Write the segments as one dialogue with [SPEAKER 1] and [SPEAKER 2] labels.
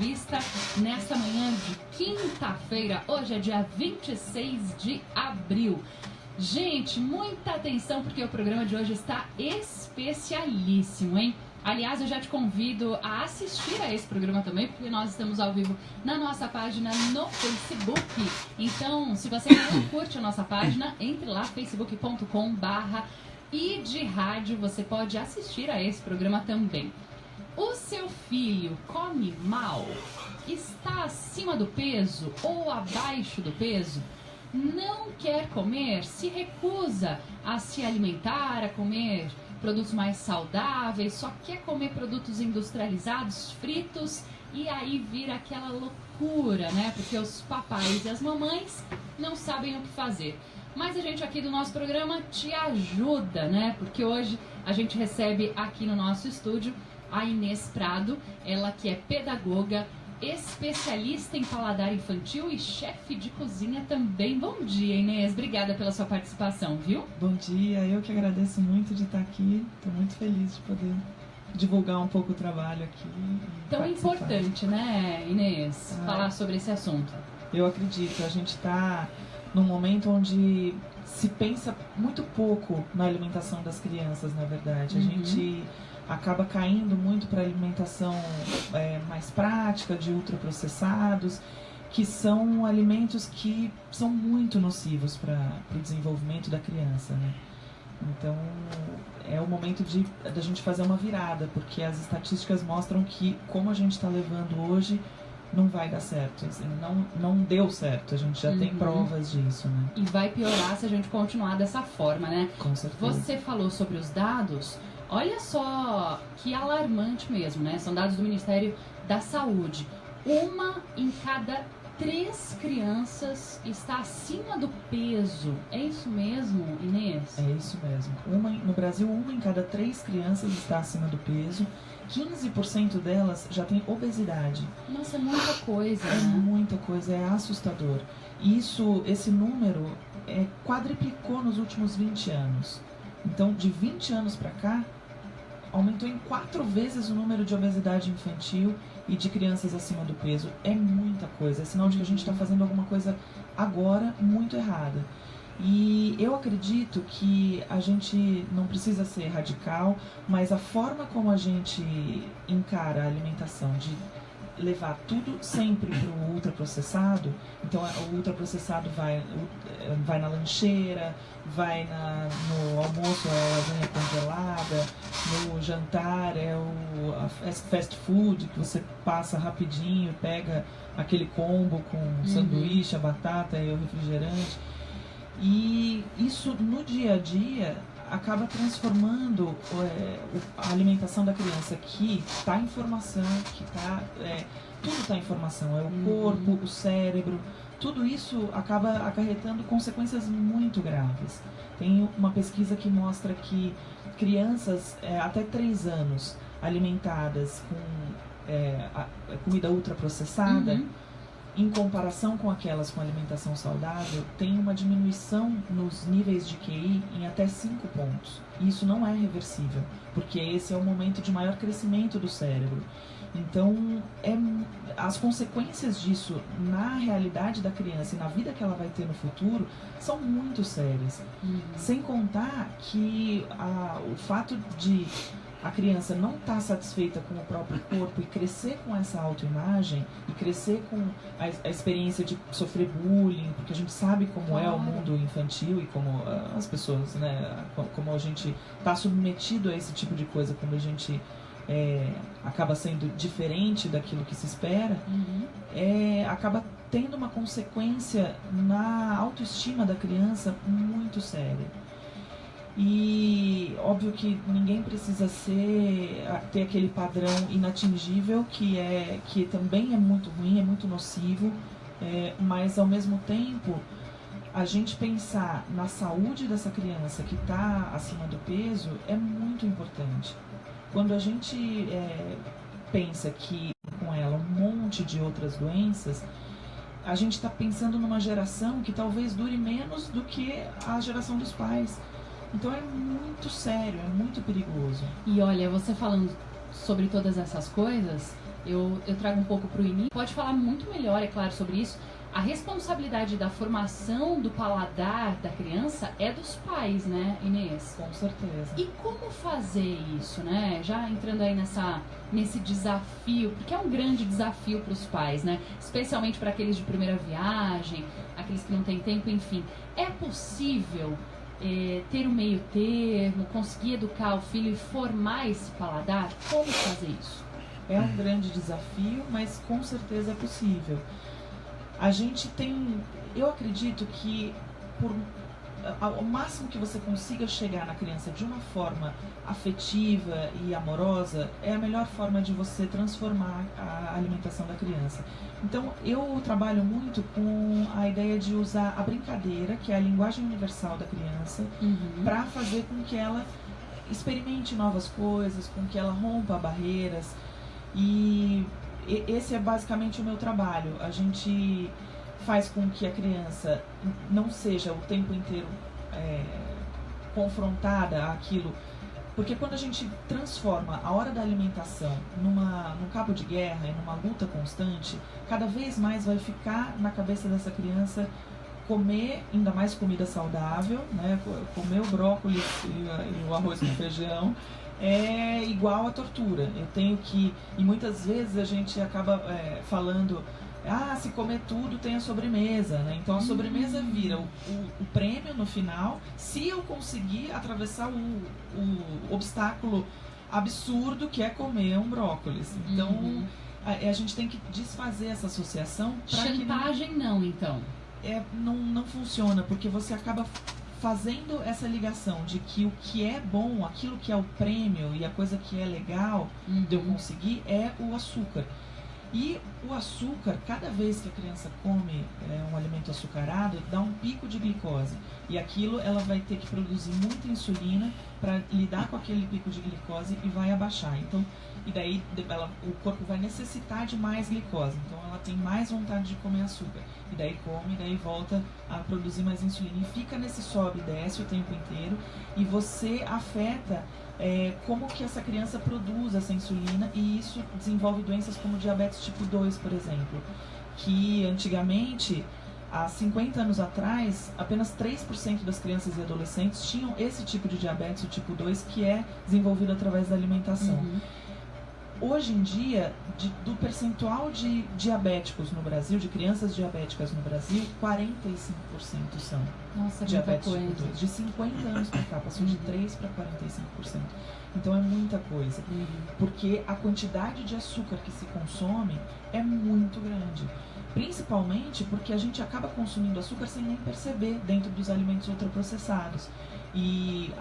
[SPEAKER 1] entrevista nesta manhã de quinta-feira. Hoje é dia 26 de abril. Gente, muita atenção porque o programa de hoje está especialíssimo, hein? Aliás, eu já te convido a assistir a esse programa também, porque nós estamos ao vivo na nossa página no Facebook. Então, se você não curte a nossa página, entre lá, facebook.com/idradio. Você pode assistir a esse programa também. O seu filho come mal? Está acima do peso ou abaixo do peso? Não quer comer? Se recusa a se alimentar, a comer produtos mais saudáveis, só quer comer produtos industrializados, fritos, e aí vira aquela loucura, né? Porque os papais e as mamães não sabem o que fazer. Mas a gente aqui do nosso programa te ajuda, né? Porque hoje a gente recebe aqui no nosso estúdio a Inês Prado, ela que é pedagoga, especialista em paladar infantil e chefe de cozinha também. Bom dia, Inês. Obrigada pela sua participação, viu?
[SPEAKER 2] Bom dia. Eu que agradeço muito de estar aqui. Estou muito feliz de poder divulgar um pouco o trabalho aqui.
[SPEAKER 1] Tão importante, né, Inês, falar sobre esse assunto.
[SPEAKER 2] Eu acredito. A gente está num momento onde se pensa muito pouco na alimentação das crianças, na verdade. A gente acaba caindo muito para a alimentação mais prática, de ultraprocessados, que são alimentos que são muito nocivos para o desenvolvimento da criança, né? Então, é o momento da gente fazer uma virada, porque as estatísticas mostram que, como a gente está levando hoje, não vai dar certo. Assim, não deu certo. A gente já tem provas disso, né?
[SPEAKER 1] E vai piorar se a gente continuar dessa forma, né?
[SPEAKER 2] Com certeza.
[SPEAKER 1] Você falou sobre os dados. Olha só que alarmante mesmo, né? São dados do Ministério da Saúde. 1 em cada 3 crianças está acima do peso. É isso mesmo, Inês?
[SPEAKER 2] É isso mesmo. No Brasil, 1 em cada 3 crianças está acima do peso. 15% delas já tem obesidade.
[SPEAKER 1] Nossa, é muita coisa,
[SPEAKER 2] É
[SPEAKER 1] né?
[SPEAKER 2] muita coisa, é assustador. Esse número quadriplicou nos últimos 20 anos. Então, de 20 anos para cá, aumentou em 4 vezes o número de obesidade infantil e de crianças acima do peso. É muita coisa, é sinal de que a gente está fazendo alguma coisa agora muito errada. E eu acredito que a gente não precisa ser radical, mas a forma como a gente encara a alimentação, de levar tudo sempre para o ultraprocessado, então o ultraprocessado vai na lancheira, vai no almoço é a lasanha congelada, no jantar a fast food, que você passa rapidinho, pega aquele combo com sanduíche, a batata e o refrigerante. E isso no dia a dia acaba transformando a alimentação da criança, que está em formação, tudo está em formação, é o corpo, o cérebro, tudo isso acaba acarretando consequências muito graves. Tem uma pesquisa que mostra que crianças até 3 anos alimentadas com comida ultraprocessada, em comparação com aquelas com alimentação saudável, tem uma diminuição nos níveis de QI em até 5 pontos. E isso não é reversível, porque esse é o momento de maior crescimento do cérebro. Então, as consequências disso na realidade da criança e na vida que ela vai ter no futuro são muito sérias. Sem contar que o fato de a criança não estar satisfeita com o próprio corpo e crescer com essa autoimagem e crescer com a experiência de sofrer bullying, porque a gente sabe como é o mundo infantil e como as pessoas, né, como a gente está submetido a esse tipo de coisa, quando a gente acaba sendo diferente daquilo que se espera, acaba tendo uma consequência na autoestima da criança muito séria. E óbvio que ninguém precisa ter aquele padrão inatingível que também é muito ruim, é muito nocivo, mas ao mesmo tempo a gente pensar na saúde dessa criança que está acima do peso é muito importante. Quando a gente pensa que com ela um monte de outras doenças, a gente está pensando numa geração que talvez dure menos do que a geração dos pais. Então é muito sério, é muito perigoso.
[SPEAKER 1] E olha, você falando sobre todas essas coisas, eu trago um pouco para o início. Pode falar muito melhor, é claro, sobre isso. A responsabilidade da formação do paladar da criança é dos pais, né, Inês?
[SPEAKER 2] Com certeza.
[SPEAKER 1] E como fazer isso, né? Já entrando aí nesse desafio, porque é um grande desafio para os pais, né? Especialmente para aqueles de primeira viagem, aqueles que não têm tempo, enfim. É possível ter um meio termo, conseguir educar o filho e formar esse paladar? Como fazer isso?
[SPEAKER 2] É um grande desafio, mas com certeza é possível. A gente tem, eu acredito que o máximo que você consiga chegar na criança de uma forma afetiva e amorosa é a melhor forma de você transformar a alimentação da criança. Então eu trabalho muito com a ideia de usar a brincadeira, que é a linguagem universal da criança, para fazer com que ela experimente novas coisas, com que ela rompa barreiras. E esse é basicamente o meu trabalho. A gente faz com que a criança não seja o tempo inteiro confrontada àquilo. Porque quando a gente transforma a hora da alimentação num cabo de guerra e numa luta constante, cada vez mais vai ficar na cabeça dessa criança comer ainda mais comida saudável, né? Comer o brócolis e o arroz com feijão é igual a tortura. Eu tenho que... E muitas vezes a gente acaba falando... se comer tudo tem a sobremesa, né? Então a sobremesa vira o prêmio no final, se eu conseguir atravessar o obstáculo absurdo que é comer um brócolis. Então a gente tem que desfazer essa associação.
[SPEAKER 1] Chantagem não, então.
[SPEAKER 2] Não funciona, porque você acaba fazendo essa ligação de que o que é bom, aquilo que é o prêmio e a coisa que é legal de eu conseguir é o açúcar. E o açúcar, cada vez que a criança come um alimento açucarado, dá um pico de glicose. E aquilo ela vai ter que produzir muita insulina para lidar com aquele pico de glicose e vai abaixar. Então, e daí o corpo vai necessitar de mais glicose. Então ela tem mais vontade de comer açúcar. E daí come, e daí volta a produzir mais insulina. E fica nesse sobe e desce o tempo inteiro. E você afeta como que essa criança produz essa insulina, e isso desenvolve doenças como diabetes tipo 2, por exemplo, que antigamente, há 50 anos atrás, apenas 3% das crianças e adolescentes tinham esse tipo de diabetes, o tipo 2, que é desenvolvido através da alimentação. Hoje em dia, do percentual de diabéticos no Brasil, de crianças diabéticas no Brasil, 45% são diabetes tipo 2. De 50 anos para cá, passou de 3% para 45%. Então é muita coisa. Porque a quantidade de açúcar que se consome é muito grande. Principalmente porque a gente acaba consumindo açúcar sem nem perceber dentro dos alimentos ultraprocessados. E,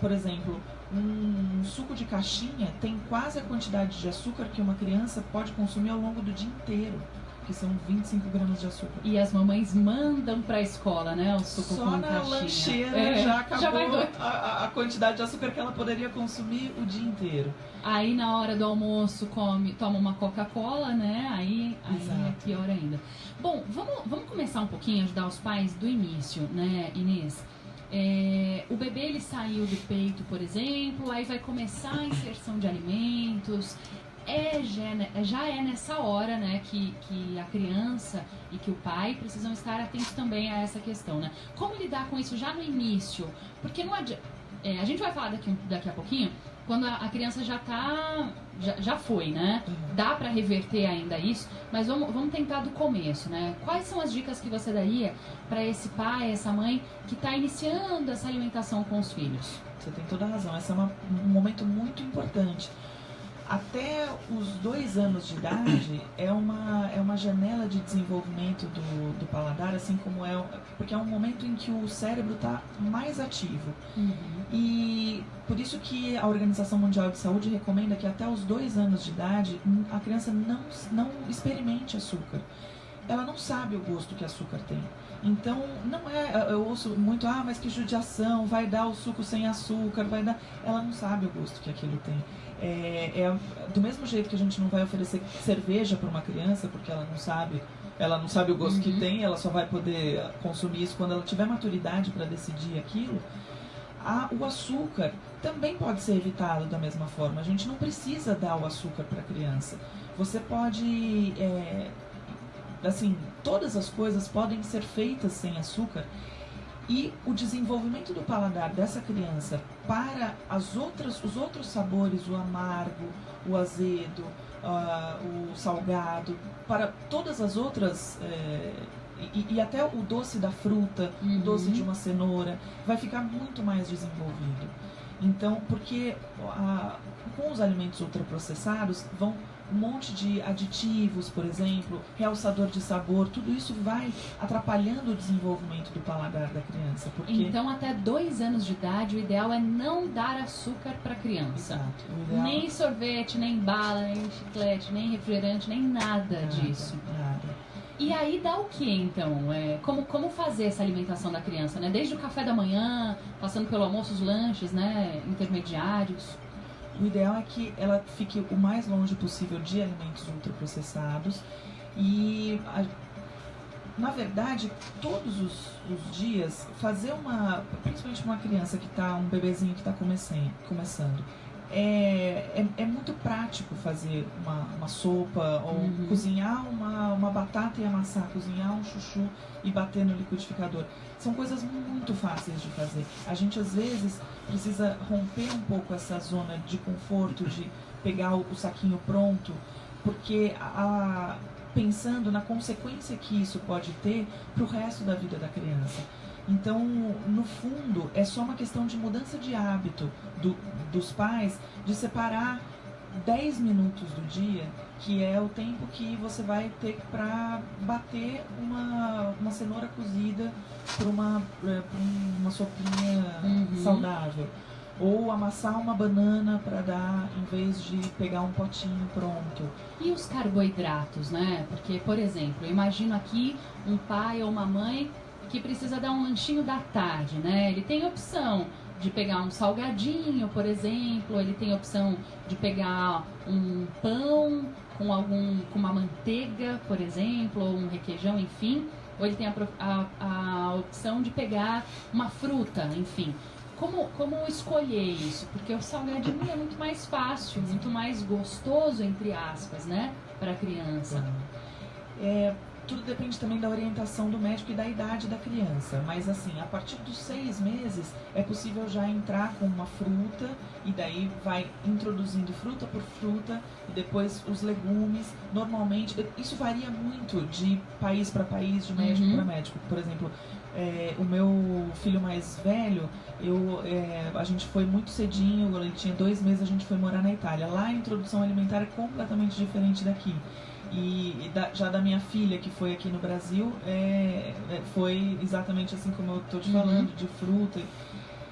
[SPEAKER 2] por exemplo, um suco de caixinha tem quase a quantidade de açúcar que uma criança pode consumir ao longo do dia inteiro, que são 25 gramas de açúcar.
[SPEAKER 1] E as mamães mandam pra escola, né, o suco
[SPEAKER 2] só
[SPEAKER 1] com
[SPEAKER 2] na
[SPEAKER 1] caixinha.
[SPEAKER 2] Lancheira já acabou a quantidade de açúcar que ela poderia consumir o dia inteiro.
[SPEAKER 1] Aí na hora do almoço toma uma Coca-Cola, né? Aí é pior ainda. Bom, vamos começar um pouquinho a ajudar os pais do início, né, Inês? O bebê ele saiu do peito, por exemplo, aí vai começar a inserção de alimentos. Já é nessa hora, né, que a criança e que o pai precisam estar atentos também a essa questão, né? Como lidar com isso já no início? Porque não adianta, a gente vai falar daqui a pouquinho, quando a criança já foi, né? Dá para reverter ainda isso, mas vamos tentar do começo, né? Quais são as dicas que você daria para esse pai, essa mãe que está iniciando essa alimentação com os filhos?
[SPEAKER 2] Você tem toda a razão, esse é um momento muito importante. Até os 2 anos de idade é uma janela de desenvolvimento do paladar, assim como porque é um momento em que o cérebro está mais ativo. E por isso que a Organização Mundial de Saúde recomenda que até os 2 anos de idade a criança não experimente açúcar. Ela não sabe o gosto que açúcar tem. Então, eu ouço muito, mas que judiação, vai dar o suco sem açúcar, ela não sabe o gosto que aquilo tem. Do mesmo jeito que a gente não vai oferecer cerveja para uma criança, porque ela não sabe o gosto que tem, ela só vai poder consumir isso quando ela tiver maturidade para decidir aquilo. O açúcar também pode ser evitado da mesma forma. A gente não precisa dar o açúcar para a criança. Você pode, assim, todas as coisas podem ser feitas sem açúcar. E o desenvolvimento do paladar dessa criança para os outros sabores, o amargo, o azedo, o salgado, para todas as outras, e até o doce da fruta, o doce de uma cenoura, vai ficar muito mais desenvolvido. Então, porque com os alimentos ultraprocessados vão um monte de aditivos, por exemplo, realçador de sabor, tudo isso vai atrapalhando o desenvolvimento do paladar da criança. Porque...
[SPEAKER 1] Então, até 2 anos de idade, o ideal é não dar açúcar para a criança.
[SPEAKER 2] Exato.
[SPEAKER 1] Nem sorvete, nem bala, nem chiclete, nem refrigerante, nem nada disso.
[SPEAKER 2] Nada.
[SPEAKER 1] E aí dá o que, então? Como fazer essa alimentação da criança, né? Desde o café da manhã, passando pelo almoço, os lanches, né? Intermediários.
[SPEAKER 2] O ideal é que ela fique o mais longe possível de alimentos ultraprocessados e, na verdade, todos os dias, fazer principalmente uma criança um bebezinho que está começando, é muito prático fazer uma sopa ou cozinhar uma batata e amassar, cozinhar um chuchu e bater no liquidificador. São coisas muito fáceis de fazer. A gente, às vezes, precisa romper um pouco essa zona de conforto, de pegar o saquinho pronto, porque pensando na consequência que isso pode ter para o resto da vida da criança. Então, no fundo, é só uma questão de mudança de hábito dos pais, de separar 10 minutos do dia, que é o tempo que você vai ter para bater uma cenoura cozida para uma sopinha saudável. Ou amassar uma banana para dar, em vez de pegar um potinho pronto.
[SPEAKER 1] E os carboidratos, né? Porque, por exemplo, eu imagino aqui um pai ou uma mãe que precisa dar um lanchinho da tarde, né? Ele tem opção de pegar um salgadinho, por exemplo, ele tem opção de pegar um pão com uma manteiga, por exemplo, ou um requeijão, enfim, ou ele tem a opção de pegar uma fruta, enfim. Como escolher isso? Porque o salgadinho é muito mais fácil, muito mais gostoso, entre aspas, né, para a criança.
[SPEAKER 2] Tudo depende também da orientação do médico e da idade da criança. Mas assim, a partir dos 6 meses é possível já entrar com uma fruta e daí vai introduzindo fruta por fruta e depois os legumes. Normalmente, isso varia muito de país para país, de médico para médico. Por exemplo, o meu filho mais velho, a gente foi muito cedinho, ele tinha 2 meses, a gente foi morar na Itália. Lá a introdução alimentar é completamente diferente daqui. Já da minha filha, que foi aqui no Brasil, foi exatamente assim como eu estou te falando, de fruta.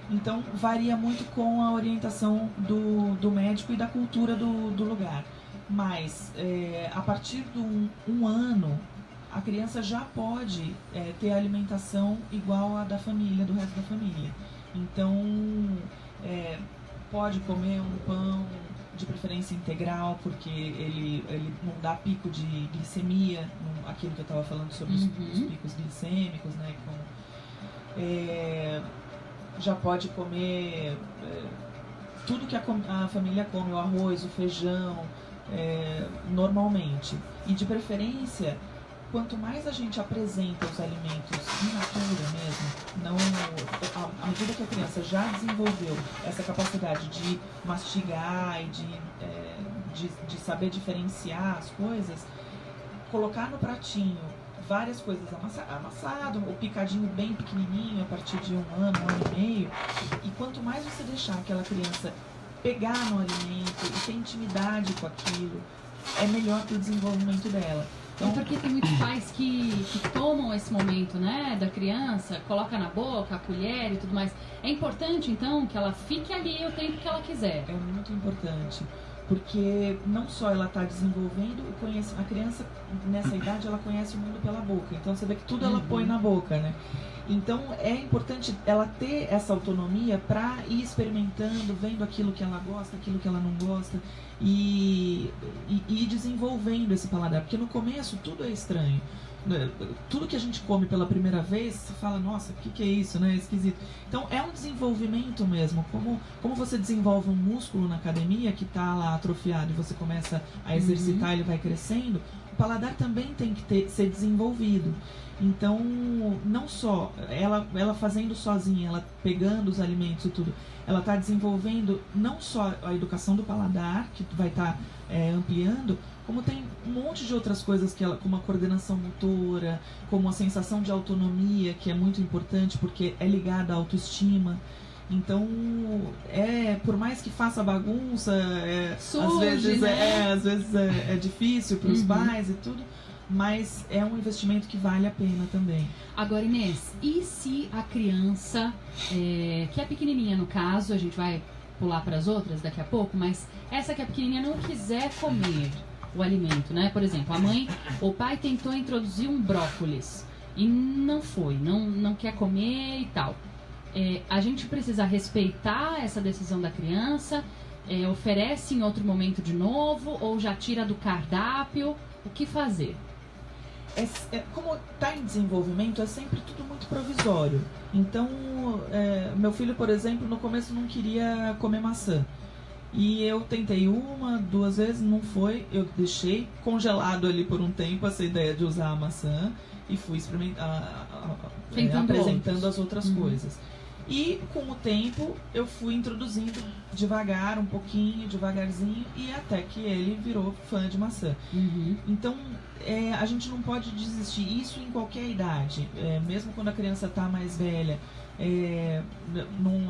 [SPEAKER 2] Então, varia muito com a orientação do médico e da cultura do lugar. Mas, a partir de um ano, a criança já pode ter alimentação igual a da família, do resto da família. Então, pode comer um pão, de preferência integral, porque ele não dá pico de glicemia, aquilo que eu estava falando sobre os picos glicêmicos, né? Já pode comer tudo que a família come, o arroz, o feijão, normalmente. E de preferência, quanto mais a gente apresenta os alimentos in natura mesmo, à medida que a criança já desenvolveu essa capacidade de mastigar e de saber diferenciar as coisas, colocar no pratinho várias coisas amassado, ou picadinho bem pequenininho a partir de 1 ano, 1 ano e meio, e quanto mais você deixar aquela criança pegar no alimento e ter intimidade com aquilo, é melhor para o desenvolvimento dela.
[SPEAKER 1] Então, porque tem muitos pais que tomam esse momento, né, da criança, coloca na boca, a colher e tudo mais. É importante, então, que ela fique ali o tempo que ela quiser.
[SPEAKER 2] É muito importante, porque não só ela está desenvolvendo, a criança nessa idade ela conhece o mundo pela boca, então você vê que tudo ela põe na boca, né? Então é importante ela ter essa autonomia para ir experimentando, vendo aquilo que ela gosta, aquilo que ela não gosta e ir desenvolvendo esse paladar, porque no começo tudo é estranho. Tudo que a gente come pela primeira vez, você fala, nossa, o que é isso, né? É esquisito. Então é um desenvolvimento mesmo. Como você desenvolve um músculo na academia que está lá atrofiado e você começa a exercitar, ele vai crescendo, o paladar também tem que ser desenvolvido. Então, não só ela fazendo sozinha, ela pegando os alimentos e tudo, ela está desenvolvendo não só a educação do paladar, que vai estar ampliando, como tem um monte de outras coisas, como a coordenação motora, como a sensação de autonomia, que é muito importante porque é ligada à autoestima. Então, por mais que faça bagunça, às vezes é difícil para os pais e tudo, mas é um investimento que vale a pena também.
[SPEAKER 1] Agora, Inês, e se a criança, que é pequenininha no caso, a gente vai pular para as outras daqui a pouco, mas essa que é pequenininha não quiser comer o alimento, né? Por exemplo, o pai tentou introduzir um brócolis e não foi, não quer comer e tal. A gente precisa respeitar essa decisão da criança, oferece em outro momento de novo ou já tira do cardápio, o que fazer?
[SPEAKER 2] Como está em desenvolvimento, é sempre tudo muito provisório. Então, meu filho, por exemplo, no começo não queria comer maçã. E eu tentei 1, 2 vezes, não foi. Eu deixei congelado ali por um tempo essa ideia de usar a maçã e fui apresentando as outras coisas. E com o tempo eu fui introduzindo devagar, um pouquinho, devagarzinho, e até que ele virou fã de maçã. Então a gente não pode desistir, isso em qualquer idade, mesmo quando a criança está mais velha. Não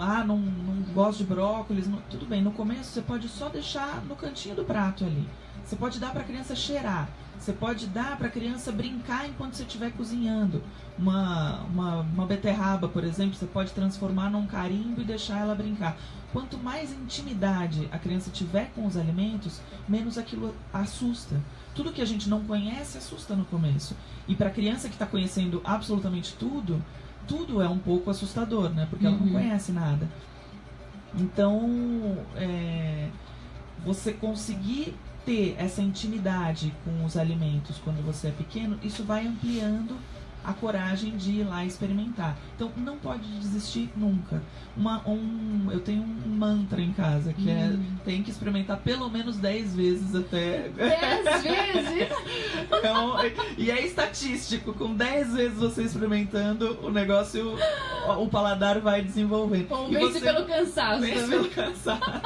[SPEAKER 2] gosto de brócolis, tudo bem, no começo você pode só deixar no cantinho do prato ali. Você pode dar para a criança cheirar, você pode dar para a criança brincar enquanto você estiver cozinhando. Uma beterraba, por exemplo, você pode transformar num carimbo e deixar ela brincar. Quanto mais intimidade a criança tiver com os alimentos, menos aquilo assusta. Tudo que a gente não conhece assusta no começo. E para a criança que está conhecendo absolutamente tudo é um pouco assustador, né? Porque ela não conhece nada. Então, você conseguir ter essa intimidade com os alimentos quando você é pequeno, isso vai ampliando a coragem de ir lá experimentar. Então, não pode desistir nunca. Eu tenho um mantra em casa, que tem que experimentar pelo menos 10 vezes até...
[SPEAKER 1] 10 vezes?
[SPEAKER 2] Então, e é estatístico, com 10 vezes você experimentando, o negócio, o paladar vai desenvolvendo.
[SPEAKER 1] Ou vence pelo cansaço.
[SPEAKER 2] Vence pelo cansaço.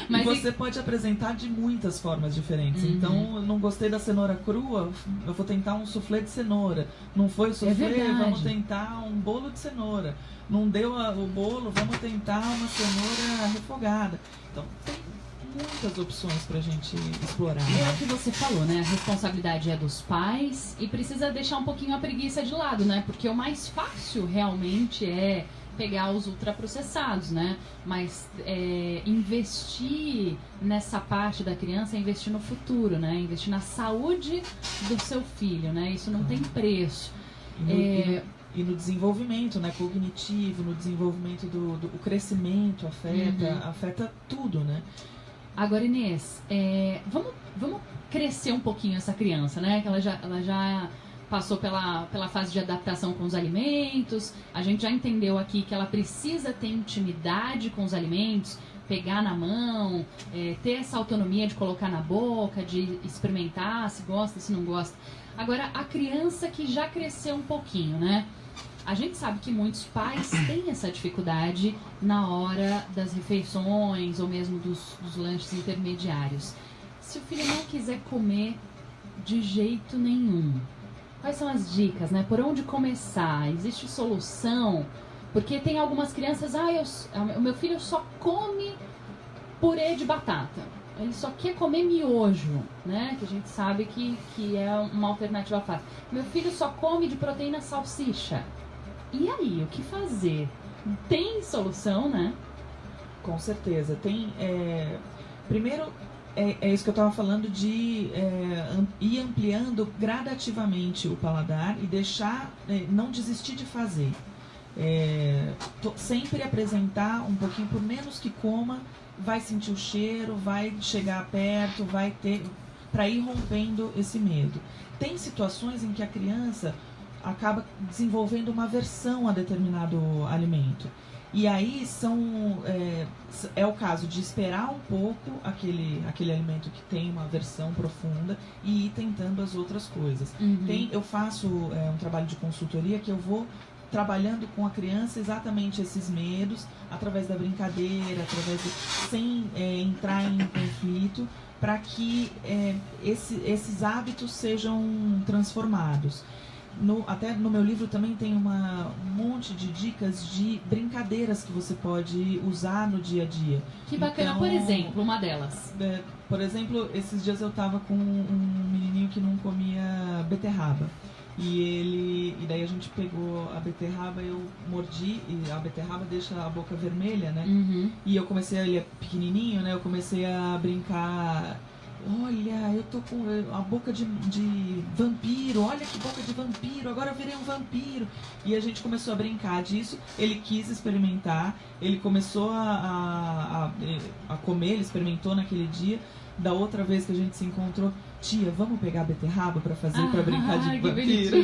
[SPEAKER 2] Mas você pode apresentar de muitas formas diferentes. Então, eu não gostei da cenoura crua, eu vou tentar um soufflé de cenoura. Não foi o soufflé, vamos tentar um bolo de cenoura. Não deu o bolo, vamos tentar uma cenoura refogada. Então, tem muitas opções pra gente explorar.
[SPEAKER 1] É o que você falou, né? A responsabilidade é dos pais e precisa deixar um pouquinho a preguiça de lado, né? Porque o mais fácil realmente é pegar os ultraprocessados, né? Mas investir nessa parte da criança é investir no futuro, né? Investir na saúde do seu filho, né? Isso não tem preço.
[SPEAKER 2] E no desenvolvimento, né, cognitivo, no desenvolvimento do crescimento, afeta tudo, né?
[SPEAKER 1] Agora, Inês, vamos crescer um pouquinho essa criança, né? Que ela já passou pela fase de adaptação com os alimentos, a gente já entendeu aqui que ela precisa ter intimidade com os alimentos, pegar na mão, ter essa autonomia de colocar na boca, de experimentar se gosta, se não gosta. Agora, a criança que já cresceu um pouquinho, né? A gente sabe que muitos pais têm essa dificuldade na hora das refeições ou mesmo dos lanches intermediários. Se o filho não quiser comer de jeito nenhum, quais são as dicas, né? Por onde começar? Existe solução? Porque tem algumas crianças, o meu filho só come purê de batata. Ele só quer comer miojo, né? Que a gente sabe que é uma alternativa fácil. Meu filho só come de proteína salsicha. E aí, o que fazer? Tem solução, né?
[SPEAKER 2] Com certeza. Primeiro, é isso que eu estava falando de ir ampliando gradativamente o paladar e deixar, não desistir de fazer. Sempre apresentar um pouquinho, por menos que coma, vai sentir o cheiro, vai chegar perto, vai ter, para ir rompendo esse medo. Tem situações em que a criança acaba desenvolvendo uma aversão a determinado alimento. E aí é o caso de esperar um pouco aquele alimento que tem uma aversão profunda e ir tentando as outras coisas.
[SPEAKER 1] Uhum.
[SPEAKER 2] Eu faço um trabalho de consultoria que eu vou trabalhando com a criança exatamente esses medos, através da brincadeira, sem entrar em conflito, para que esses hábitos sejam transformados. Até no meu livro também tem um monte de dicas de brincadeiras que você pode usar no dia a dia.
[SPEAKER 1] Que bacana,
[SPEAKER 2] então,
[SPEAKER 1] por exemplo, uma delas.
[SPEAKER 2] Por exemplo, esses dias eu estava com um menininho que não comia beterraba. E daí a gente pegou a beterraba, eu mordi, e a beterraba deixa a boca vermelha, né?
[SPEAKER 1] Uhum.
[SPEAKER 2] E eu comecei, ele é pequenininho, né? Eu comecei a brincar. Olha, eu tô com a boca de vampiro, olha que boca de vampiro, agora eu virei um vampiro. E a gente começou a brincar disso, ele quis experimentar, ele começou a comer, ele experimentou naquele dia. Da outra vez que a gente se encontrou, tia, vamos pegar a beterraba pra fazer, pra brincar de vampiro?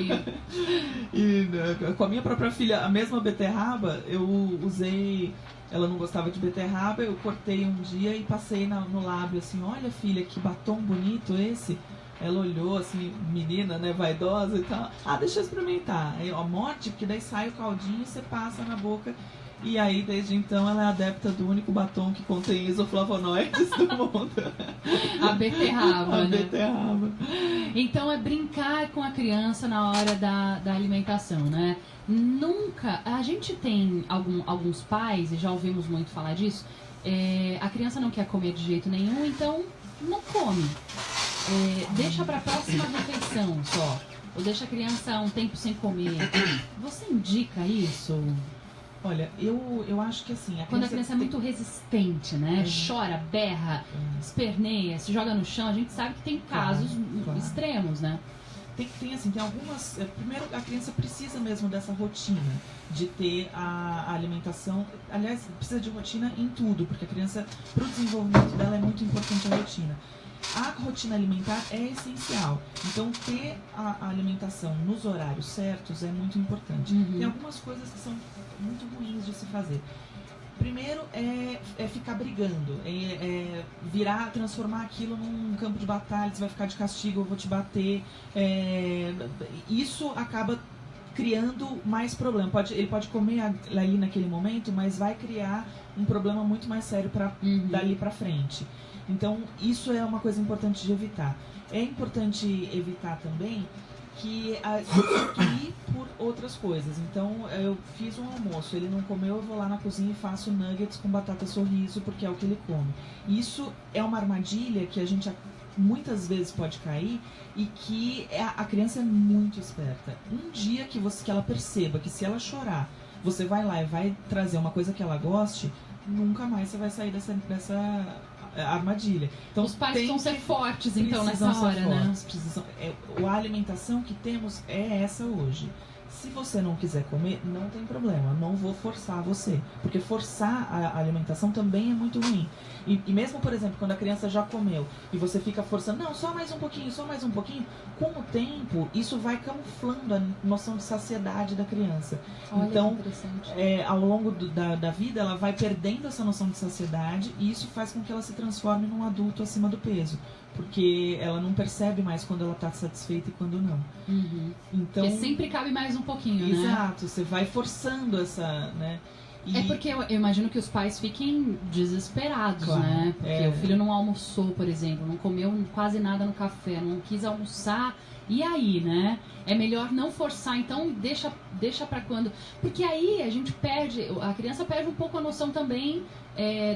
[SPEAKER 2] E com a minha própria filha, a mesma beterraba, eu usei... Ela não gostava de beterraba, eu cortei um dia e passei no lábio assim, olha filha, que batom bonito esse. Ela olhou assim, menina, né, vaidosa e tal. Ah, deixa eu experimentar. Aí, ó, morde, porque daí sai o caldinho e você passa na boca. E aí, desde então, ela é adepta do único batom que contém isoflavonoides do mundo.
[SPEAKER 1] A beterraba, né?
[SPEAKER 2] Beterraba.
[SPEAKER 1] Então, é brincar com a criança na hora da alimentação, né? Nunca... A gente tem alguns pais, e já ouvimos muito falar disso, a criança não quer comer de jeito nenhum, então não come. Deixa para a próxima refeição só. Ou deixa a criança um tempo sem comer. Você indica isso?
[SPEAKER 2] Olha, eu acho que assim...
[SPEAKER 1] Quando a criança é muito resistente, né? Chora, berra, esperneia, se joga no chão, a gente sabe que tem casos extremos, né?
[SPEAKER 2] Tem algumas... Primeiro, a criança precisa mesmo dessa rotina de ter a alimentação. Aliás, precisa de rotina em tudo, porque a criança, para o desenvolvimento dela, é muito importante a rotina. A rotina alimentar é essencial. Então, ter a alimentação nos horários certos é muito importante.
[SPEAKER 1] Uhum.
[SPEAKER 2] Tem algumas coisas que são muito ruins de se fazer. Primeiro é ficar brigando, transformar aquilo num campo de batalha, você vai ficar de castigo, eu vou te bater. Isso acaba criando mais problema. Ele pode comer ali naquele momento, mas vai criar um problema muito mais sério dali para frente. Então, isso é uma coisa importante de evitar. É importante evitar também que substituir por outras coisas. Então, eu fiz um almoço, ele não comeu, eu vou lá na cozinha e faço nuggets com batata sorriso, porque é o que ele come. Isso é uma armadilha que a gente muitas vezes pode cair e que a criança é muito esperta. Um dia que ela perceba que se ela chorar, você vai lá e vai trazer uma coisa que ela goste, nunca mais você vai sair dessa armadilha. Então,
[SPEAKER 1] os pais precisam ser fortes, então, nessa hora, né?
[SPEAKER 2] A alimentação que temos é essa hoje. Se você não quiser comer, não tem problema. Não vou forçar você. Porque forçar a alimentação também é muito ruim. E mesmo, por exemplo, quando a criança já comeu e você fica forçando, não, só mais um pouquinho, com o tempo, isso vai camuflando a noção de saciedade da criança.
[SPEAKER 1] Olha,
[SPEAKER 2] então, ao longo da vida, ela vai perdendo essa noção de saciedade e isso faz com que ela se transforme num adulto acima do peso. Porque ela não percebe mais quando ela está satisfeita e quando não.
[SPEAKER 1] Uhum.
[SPEAKER 2] Então,
[SPEAKER 1] porque sempre cabe mais um pouquinho, né?
[SPEAKER 2] Exato, você vai forçando essa, né?
[SPEAKER 1] É porque eu imagino que os pais fiquem desesperados,
[SPEAKER 2] claro,
[SPEAKER 1] né? Porque o filho não almoçou, por exemplo, não comeu quase nada no café, não quis almoçar. E aí, né? É melhor não forçar, então deixa pra quando... Porque aí a criança perde um pouco a noção também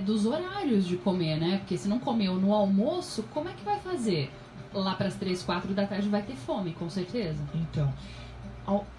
[SPEAKER 1] dos horários de comer, né? Porque se não comeu no almoço, como é que vai fazer? Lá pras 3, 4 da tarde vai ter fome, com certeza.
[SPEAKER 2] Então,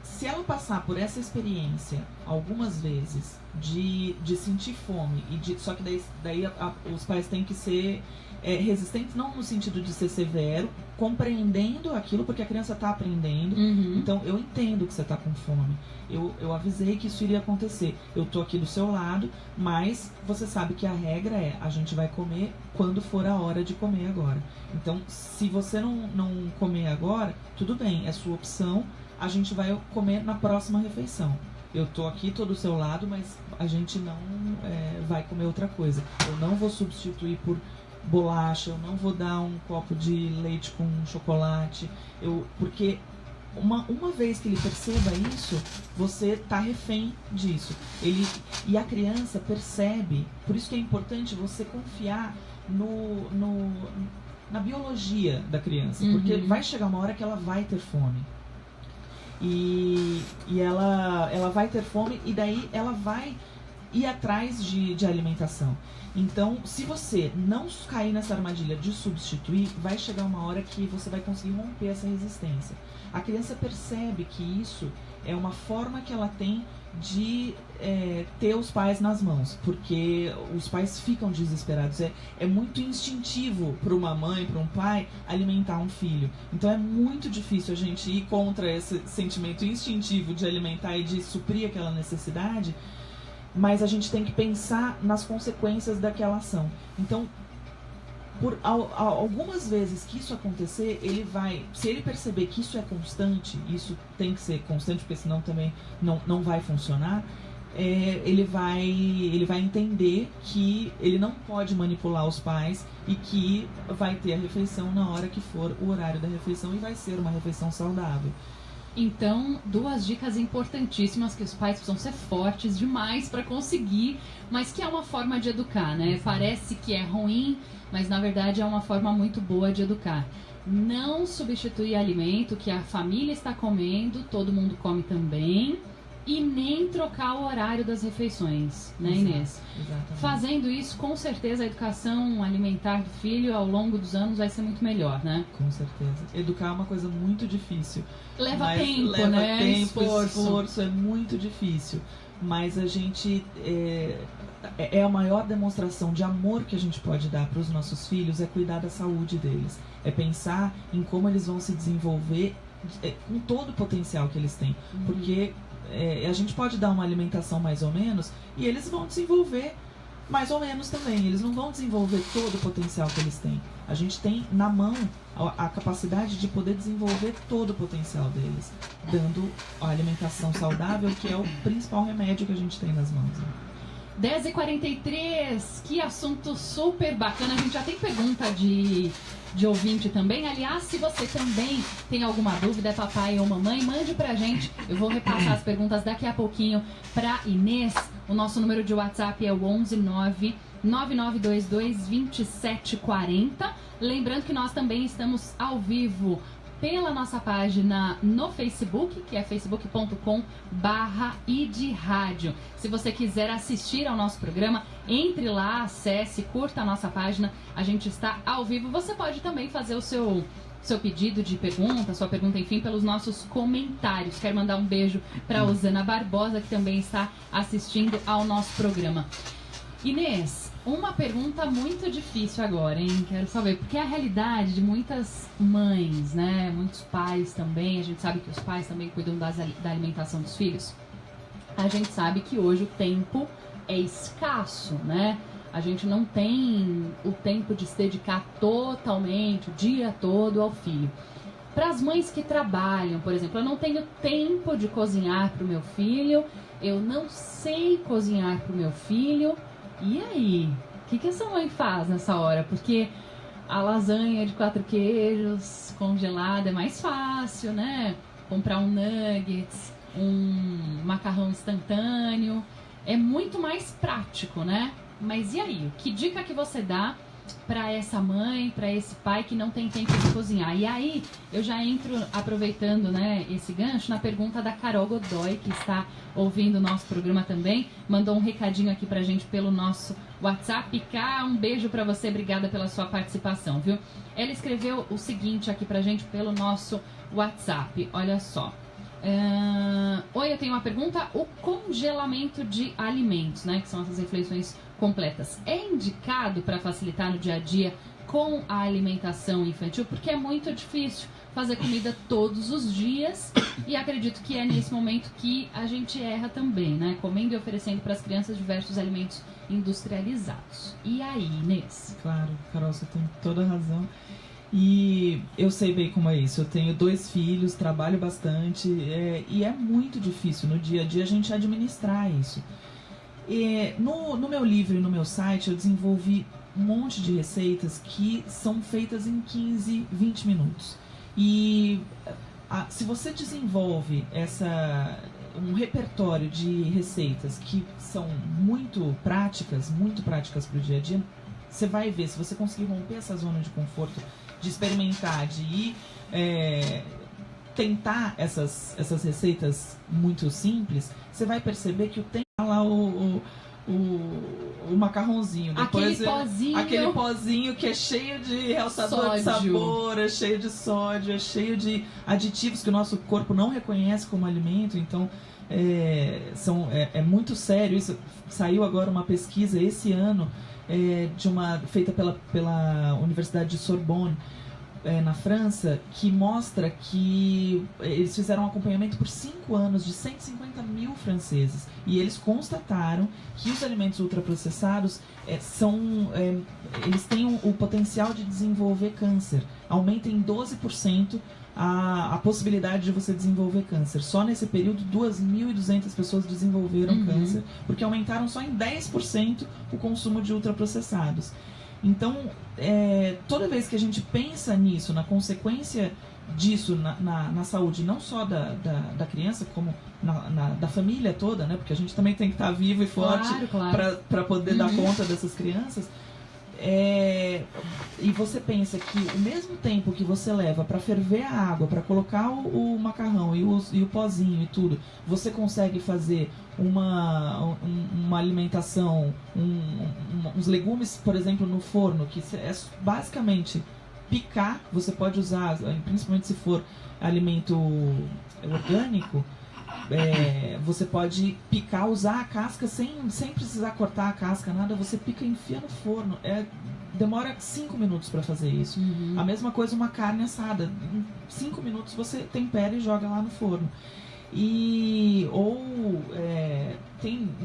[SPEAKER 2] Se ela passar por essa experiência algumas vezes de sentir fome, só que daí os pais têm que ser resistentes, não no sentido de ser severo, compreendendo aquilo, porque a criança está aprendendo. Então, eu entendo que você está com fome. Eu avisei que isso iria acontecer. Eu estou aqui do seu lado, mas você sabe que a regra é: a gente vai comer quando for a hora de comer agora. Então, se você não comer agora, tudo bem, é sua opção. A gente vai comer na próxima refeição. Eu tô aqui, tô do seu lado, mas a gente não vai comer outra coisa. Eu não vou substituir por bolacha, eu não vou dar um copo de leite com chocolate. Porque uma vez que ele perceba isso, você tá refém disso. E a criança percebe, por isso que é importante você confiar na biologia da criança. Porque vai chegar uma hora que ela vai ter fome. E ela vai ter fome, e daí ela vai ir atrás de alimentação. Então, se você não cair nessa armadilha de substituir, vai chegar uma hora que você vai conseguir romper essa resistência. A criança percebe que isso é uma forma que ela tem de ter os pais nas mãos, porque os pais ficam desesperados. É muito instintivo para uma mãe, para um pai, alimentar um filho. Então é muito difícil a gente ir contra esse sentimento instintivo de alimentar e de suprir aquela necessidade, mas a gente tem que pensar nas consequências daquela ação. Então, por algumas vezes que isso acontecer, se ele perceber que isso é constante, isso tem que ser constante, porque senão também não vai funcionar, ele vai entender que ele não pode manipular os pais e que vai ter a refeição na hora que for o horário da refeição, e vai ser uma refeição saudável.
[SPEAKER 1] Então, 2 dicas importantíssimas que os pais precisam ser fortes demais para conseguir, mas que é uma forma de educar, né? Parece que é ruim, mas na verdade é uma forma muito boa de educar. Não substituir alimento que a família está comendo, todo mundo come também, e nem trocar o horário das refeições, né, Inês?
[SPEAKER 2] Exatamente.
[SPEAKER 1] Fazendo isso, com certeza a educação alimentar do filho ao longo dos anos vai ser muito melhor, né?
[SPEAKER 2] Com certeza. Educar é uma coisa muito difícil.
[SPEAKER 1] Leva tempo, né?
[SPEAKER 2] Esforço, é muito difícil. Mas a gente... a maior demonstração de amor que a gente pode dar para os nossos filhos é cuidar da saúde deles. É pensar em como eles vão se desenvolver com todo o potencial que eles têm. Porque a gente pode dar uma alimentação mais ou menos e eles vão desenvolver mais ou menos também. Eles não vão desenvolver todo o potencial que eles têm. A gente tem na mão a capacidade de poder desenvolver todo o potencial deles, dando a alimentação saudável, que é o principal remédio que a gente tem nas mãos.
[SPEAKER 1] 10h43, que assunto super bacana. A gente já tem pergunta de ouvinte também. Aliás, se você também tem alguma dúvida, é papai ou mamãe, mande pra gente. Eu vou repassar as perguntas daqui a pouquinho pra Inês. O nosso número de WhatsApp é o 11999222740. Lembrando que nós também estamos ao vivo pela nossa página no Facebook, que é facebook.com/idradio. Se você quiser assistir ao nosso programa, entre lá, acesse, curta a nossa página. A gente está ao vivo. Você pode também fazer o seu pedido de pergunta, sua pergunta, enfim, pelos nossos comentários. Quero mandar um beijo para Osana Barbosa, que também está assistindo ao nosso programa. Inês, uma pergunta muito difícil agora, hein? Quero saber, porque é a realidade de muitas mães, né? Muitos pais também. A gente sabe que os pais também cuidam da alimentação dos filhos. A gente sabe que hoje o tempo é escasso, né? A gente não tem o tempo de se dedicar totalmente, o dia todo ao filho. Para as mães que trabalham, por exemplo, eu não tenho tempo de cozinhar para o meu filho, eu não sei cozinhar para o meu filho. E aí? O que essa mãe faz nessa hora? Porque a lasanha de 4 queijos congelada é mais fácil, né? Comprar um nuggets, um macarrão instantâneo, é muito mais prático, né? Mas e aí? Que dica que você dá para essa mãe, para esse pai que não tem tempo de cozinhar? E aí, eu já entro aproveitando, né, esse gancho na pergunta da Carol Godoy, que está ouvindo o nosso programa também, mandou um recadinho aqui pra gente pelo nosso WhatsApp. Cá, um beijo pra você, obrigada pela sua participação, viu? Ela escreveu o seguinte aqui pra gente pelo nosso WhatsApp, olha só. Oi, eu tenho uma pergunta. O congelamento de alimentos, né, que são essas refeições completas, é indicado para facilitar no dia a dia com a alimentação infantil? Porque é muito difícil fazer comida todos os dias e acredito que é nesse momento que a gente erra também, né? Comendo e oferecendo para as crianças diversos alimentos industrializados. E aí, Inês?
[SPEAKER 2] Claro, Carol, você tem toda a razão. E eu sei bem como é isso. Eu tenho 2 filhos, trabalho bastante e é muito difícil no dia a dia a gente administrar isso. No meu livro e no meu site eu desenvolvi um monte de receitas que são feitas em 15, 20 minutos. E se você desenvolve um repertório de receitas que são muito práticas para o dia a dia, você vai ver, se você conseguir romper essa zona de conforto, de experimentar, de ir tentar essas receitas muito simples, você vai perceber que tem lá o macarrãozinho. Depois aquele pozinho que é cheio de realçador de sabor, é cheio de sódio, é cheio de aditivos que o nosso corpo não reconhece como alimento. Então é muito sério isso. Saiu agora uma pesquisa esse ano feita pela Universidade de Sorbonne, na França, que mostra que eles fizeram um acompanhamento por 5 anos de 150 mil franceses e eles constataram que os alimentos ultraprocessados eles têm o potencial de desenvolver câncer. Aumenta em 12% a possibilidade de você desenvolver câncer. Só nesse período 2.200 pessoas desenvolveram câncer, porque aumentaram só em 10% o consumo de ultraprocessados. Então, toda vez que a gente pensa nisso, na consequência disso na saúde, não só da criança, como da família toda, né? Porque a gente também tem que estar vivo e forte para poder dar conta dessas crianças. E você pensa que o mesmo tempo que você leva para ferver a água, para colocar o macarrão e o pozinho e tudo, você consegue fazer uma alimentação, uns legumes, por exemplo, no forno, que é basicamente picar. Você pode usar, principalmente se for alimento orgânico, você pode picar, usar a casca sem precisar cortar a casca, nada, você pica e enfia no forno. Demora 5 minutos para fazer isso. A mesma coisa uma carne assada. Em 5 minutos você tempera e joga lá no forno. Tem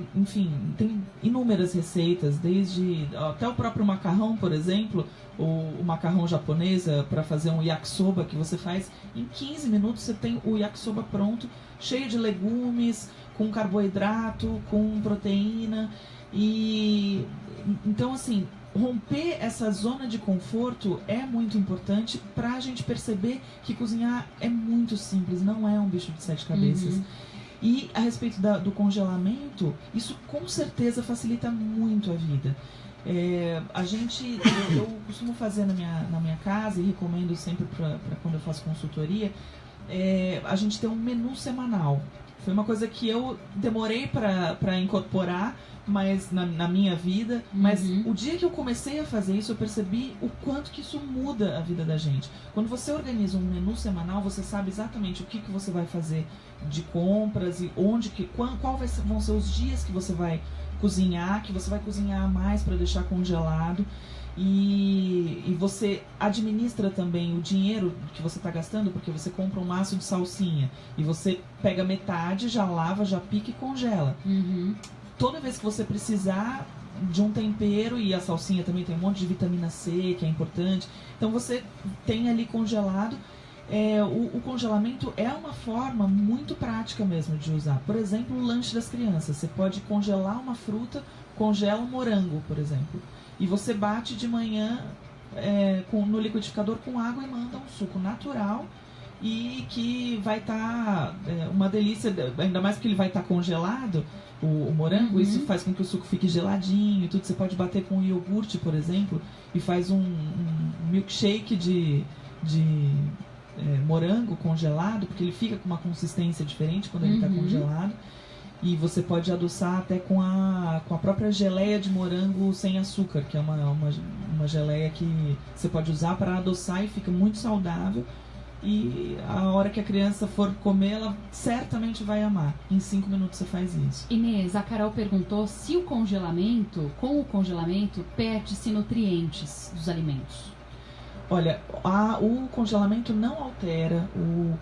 [SPEAKER 2] inúmeras receitas, desde até o próprio macarrão, por exemplo, o macarrão japonês, para fazer um yakisoba, que você faz em 15 minutos, você tem o yakisoba pronto, cheio de legumes, com carboidrato, com proteína. E então, assim, romper essa zona de conforto é muito importante para a gente perceber que cozinhar é muito simples, não é um bicho de 7 cabeças. E a respeito do congelamento, isso com certeza facilita muito a vida. Eu costumo fazer na minha casa, e recomendo sempre para quando eu faço consultoria, a gente tem um menu semanal. Foi uma coisa que eu demorei para incorporar, mas na minha vida, mas o dia que eu comecei a fazer isso, eu percebi o quanto que isso muda a vida da gente. Quando você organiza um menu semanal, você sabe exatamente o que você vai fazer de compras e vão ser os dias que você vai cozinhar mais para deixar congelado. E você administra também o dinheiro que você está gastando, porque você compra um maço de salsinha e você pega metade, já lava, já pica e congela. Toda vez que você precisar de um tempero, e a salsinha também tem um monte de vitamina C, que é importante, então você tem ali congelado. O congelamento é uma forma muito prática mesmo de usar. Por exemplo, o lanche das crianças. Você pode congelar uma fruta, congela um morango, por exemplo, e você bate de manhã no liquidificador com água e manda um suco natural, e que vai estar uma delícia, ainda mais porque ele vai estar congelado, o morango. Isso faz com que o suco fique geladinho e tudo. Você pode bater com iogurte, por exemplo, e faz um milkshake de morango congelado, porque ele fica com uma consistência diferente quando ele está congelado. E você pode adoçar até com a própria geleia de morango sem açúcar, que é uma geleia que você pode usar para adoçar e fica muito saudável. e a hora que a criança for comer, ela certamente vai amar. Em 5 minutos você faz isso.
[SPEAKER 1] Inês, a Carol perguntou se com o congelamento, perde-se nutrientes dos alimentos.
[SPEAKER 2] Olha, o congelamento não altera o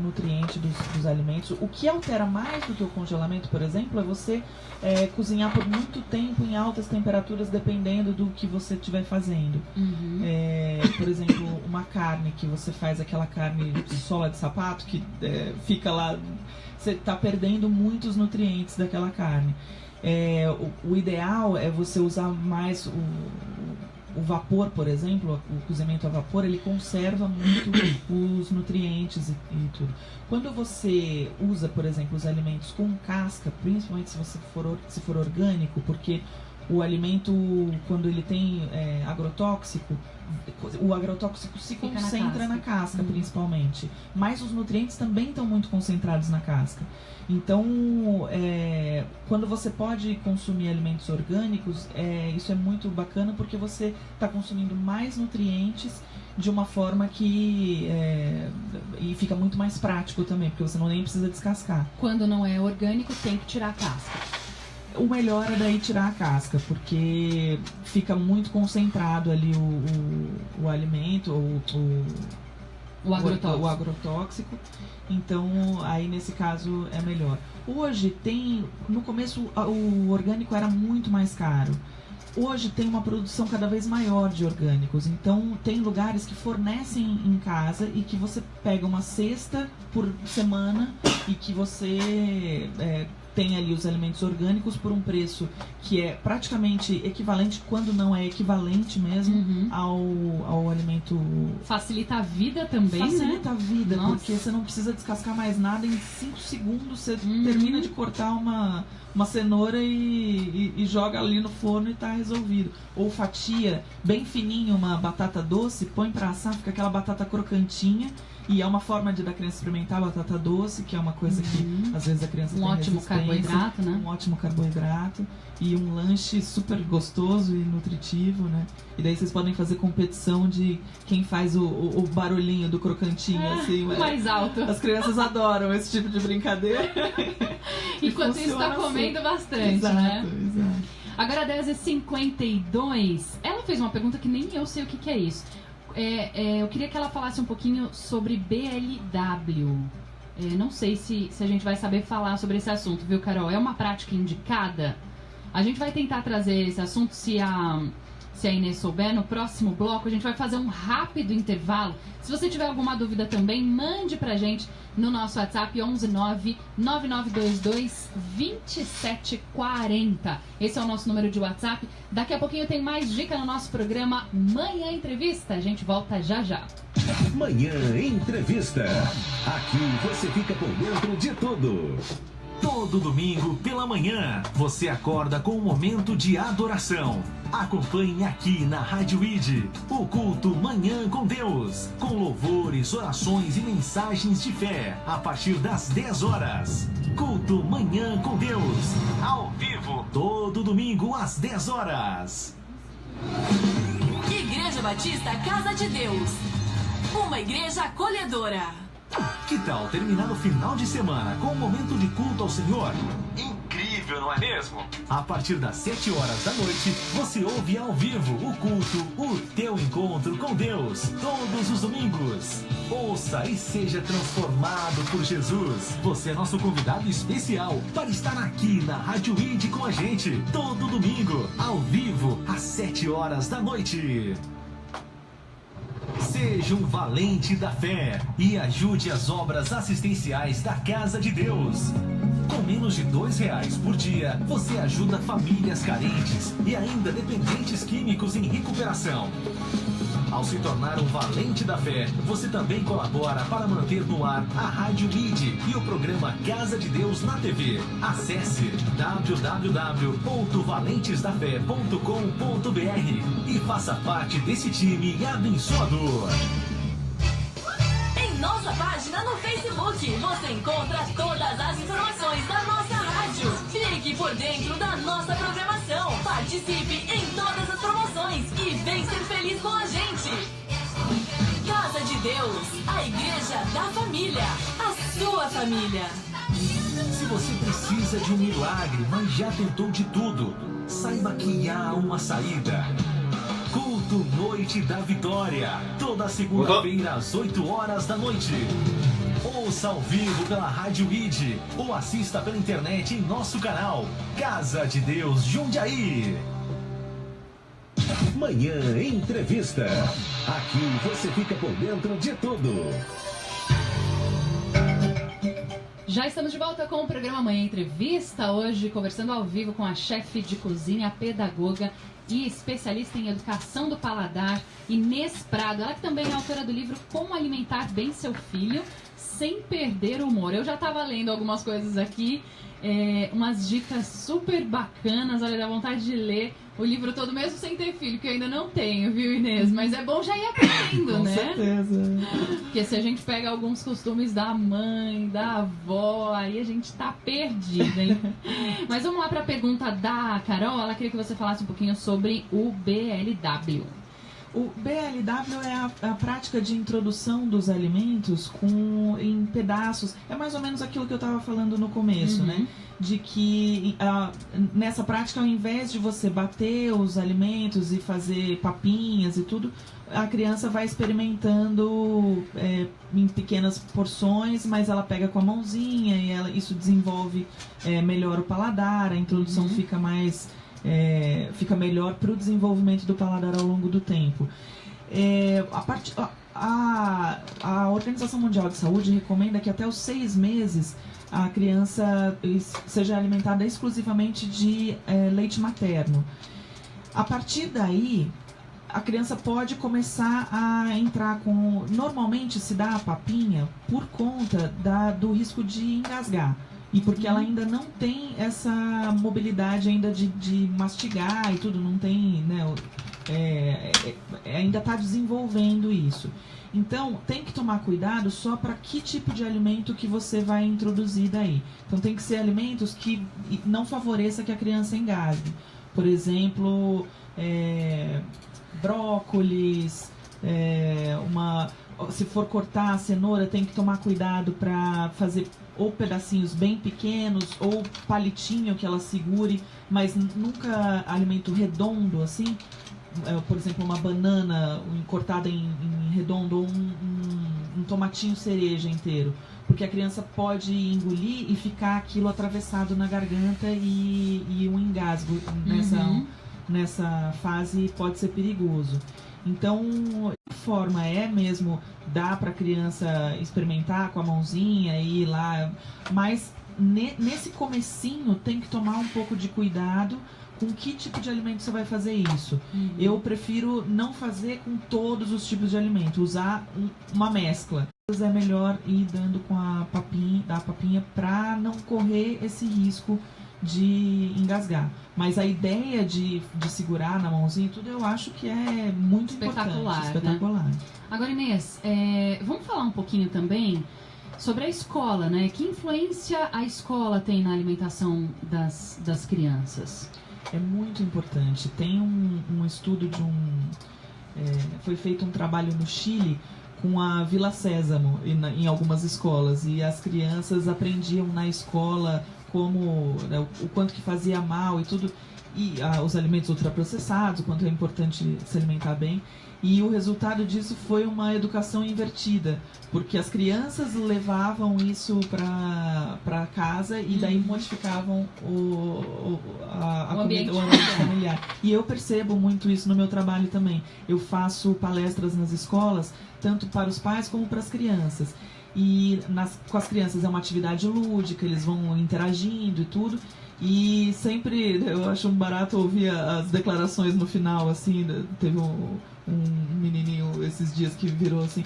[SPEAKER 2] nutriente dos alimentos. O que altera mais do que o congelamento, por exemplo, é você cozinhar por muito tempo em altas temperaturas, dependendo do que você estiver fazendo.
[SPEAKER 1] Uhum.
[SPEAKER 2] Por exemplo, uma carne que você faz, aquela carne sola de sapato, que fica lá, você está perdendo muitos nutrientes daquela carne. O ideal é você usar mais o vapor, por exemplo, o cozimento a vapor, ele conserva muito os nutrientes e tudo. Quando você usa, por exemplo, os alimentos com casca, principalmente se for orgânico, porque o alimento, quando ele tem agrotóxico, o agrotóxico se concentra na casca, principalmente. Mas os nutrientes também estão muito concentrados na casca. Então, quando você pode consumir alimentos orgânicos, isso é muito bacana, porque você está consumindo mais nutrientes de uma forma que e fica muito mais prático também, porque você nem precisa descascar.
[SPEAKER 1] Quando não é orgânico, tem que tirar a casca.
[SPEAKER 2] O melhor é daí tirar a casca, porque fica muito concentrado ali o alimento, o agrotóxico. Então, aí nesse caso é melhor. Hoje no começo o orgânico era muito mais caro. Hoje tem uma produção cada vez maior de orgânicos. Então, tem lugares que fornecem em casa e que você pega uma cesta por semana e que você tem ali os alimentos orgânicos por um preço que é praticamente equivalente, quando não é equivalente mesmo, ao alimento.
[SPEAKER 1] Facilita a vida também,
[SPEAKER 2] Facilita
[SPEAKER 1] né?
[SPEAKER 2] a vida,
[SPEAKER 1] Nossa.
[SPEAKER 2] porque você não precisa descascar mais nada. Em 5 segundos você termina de cortar uma cenoura e joga ali no forno e tá resolvido. Ou fatia bem fininho uma batata doce, põe pra assar, fica aquela batata crocantinha. E é uma forma da criança experimentar a batata doce, que é uma coisa que às vezes a criança tem
[SPEAKER 1] ótimo carboidrato, né?
[SPEAKER 2] Um ótimo carboidrato. E um lanche super gostoso e nutritivo, né? E daí vocês podem fazer competição de quem faz o barulhinho do crocantinho, assim.
[SPEAKER 1] Mais alto.
[SPEAKER 2] As crianças adoram esse tipo de brincadeira.
[SPEAKER 1] Enquanto isso tá comendo bastante,
[SPEAKER 2] exato,
[SPEAKER 1] né?
[SPEAKER 2] Exato.
[SPEAKER 1] Agora 10h52, ela fez uma pergunta que nem eu sei o que é isso. Eu queria que ela falasse um pouquinho sobre BLW. Não sei se a gente vai saber falar sobre esse assunto, viu, Carol? É uma prática indicada? A gente vai tentar trazer esse assunto, se a Inês souber. No próximo bloco a gente vai fazer um rápido intervalo. Se você tiver alguma dúvida também, mande pra gente no nosso WhatsApp 119-9922-2740. Esse é o nosso número de WhatsApp. Daqui a pouquinho tem mais dica no nosso programa Manhã Entrevista. A gente volta já já.
[SPEAKER 3] Manhã Entrevista. Aqui você fica por dentro de tudo. Todo domingo pela manhã, você acorda com um momento de adoração. Acompanhe aqui na Rádio ID o culto Manhã com Deus, com louvores, orações e mensagens de fé, a partir das 10 horas. Culto Manhã com Deus, ao vivo, todo domingo às 10 horas.
[SPEAKER 4] Igreja Batista Casa de Deus, uma igreja acolhedora.
[SPEAKER 3] Que tal terminar o final de semana com um momento de culto ao Senhor? Incrível, não é mesmo? A partir das 7 horas da noite, você ouve ao vivo o culto, o teu encontro com Deus, todos os domingos. Ouça e seja transformado por Jesus. Você é nosso convidado especial para estar aqui na Rádio ID com a gente, todo domingo, ao vivo, às 7 horas da noite. Seja um valente da fé e ajude as obras assistenciais da Casa de Deus. Com menos de R$2 por dia, você ajuda famílias carentes e ainda dependentes químicos em recuperação. Ao se tornar um valente da fé, você também colabora para manter no ar a Rádio ID e o programa Casa de Deus na TV. Acesse www.valentesdafé.com.br e faça parte desse time abençoador.
[SPEAKER 4] Em nossa página no Facebook, você encontra todas as informações da nossa rádio. Fique por dentro da nossa programação. Participe em todas as promoções e vem ser feliz com a gente. Casa de Deus, a igreja da família, a sua família.
[SPEAKER 3] Se você precisa de um milagre, mas já tentou de tudo, saiba que há uma saída. Culto Noite da Vitória, toda segunda-feira às 8 horas da noite. Ouça ao vivo pela Rádio ID ou assista pela internet em nosso canal Casa de Deus Jundiaí. Manhã Entrevista. Aqui você fica por dentro de tudo.
[SPEAKER 1] Já estamos de volta com o programa Manhã Entrevista, hoje conversando ao vivo com a chefe de cozinha, pedagoga e especialista em educação do paladar, Inês Prado. Ela que também é autora do livro Como Alimentar Bem Seu Filho, Sem Perder o Humor. Eu já estava lendo algumas coisas aqui, umas dicas super bacanas, olha, dá vontade de ler o livro todo, mesmo sem ter filho, que eu ainda não tenho, viu, Inês? Mas é bom já ir aprendendo, né?
[SPEAKER 2] Com certeza.
[SPEAKER 1] Porque se a gente pega alguns costumes da mãe, da avó, aí a gente tá perdido, hein? Mas vamos lá para a pergunta da Carol. Ela queria que você falasse um pouquinho sobre o BLW.
[SPEAKER 2] O BLW é a prática de introdução dos alimentos em pedaços. É mais ou menos aquilo que eu estava falando no começo, né? De que nessa prática, ao invés de você bater os alimentos e fazer papinhas e tudo, a criança vai experimentando em pequenas porções, mas ela pega com a mãozinha e isso desenvolve melhor o paladar, a introdução fica mais... fica melhor para o desenvolvimento do paladar ao longo do tempo. A Organização Mundial de Saúde recomenda que até os 6 meses a criança seja alimentada exclusivamente de leite materno. A partir daí, a criança pode começar a entrar com... Normalmente se dá a papinha por conta do risco de engasgar. E porque ela ainda não tem essa mobilidade ainda de mastigar e tudo, não tem, né, ainda está desenvolvendo isso. Então, tem que tomar cuidado só para que tipo de alimento que você vai introduzir daí. Então, tem que ser alimentos que não favoreça que a criança engasgue. Por exemplo, brócolis, se for cortar a cenoura, tem que tomar cuidado para fazer ou pedacinhos bem pequenos, ou palitinho que ela segure, mas nunca alimento redondo, assim. Por exemplo, uma banana cortada em redondo, ou um tomatinho cereja inteiro. Porque a criança pode engolir e ficar aquilo atravessado na garganta e um engasgo nessa fase pode ser perigoso. Então, a forma mesmo, dá para a criança experimentar com a mãozinha e ir lá, mas nesse comecinho tem que tomar um pouco de cuidado com que tipo de alimento você vai fazer isso. Eu prefiro não fazer com todos os tipos de alimento, usar uma mescla. É melhor ir dando com a papinha para não correr esse risco de engasgar. Mas a ideia de segurar na mãozinha e tudo, eu acho que é muito espetacular,
[SPEAKER 1] né? Agora, Inês, vamos falar um pouquinho também sobre a escola, né? Que influência a escola tem na alimentação das crianças?
[SPEAKER 2] É muito importante. Tem um estudo foi feito um trabalho no Chile com a Vila Sésamo em algumas escolas, e as crianças aprendiam na escola como, né, o quanto que fazia mal e tudo, e os alimentos ultraprocessados, o quanto é importante se alimentar bem. E o resultado disso foi uma educação invertida, porque as crianças levavam isso para casa e daí modificavam o ambiente familiar. E eu percebo muito isso no meu trabalho também. Eu faço palestras nas escolas, tanto para os pais como para as crianças. E com as crianças é uma atividade lúdica, eles vão interagindo e tudo. E sempre eu acho um barato ouvir as declarações no final, assim. Teve um menininho esses dias que virou assim: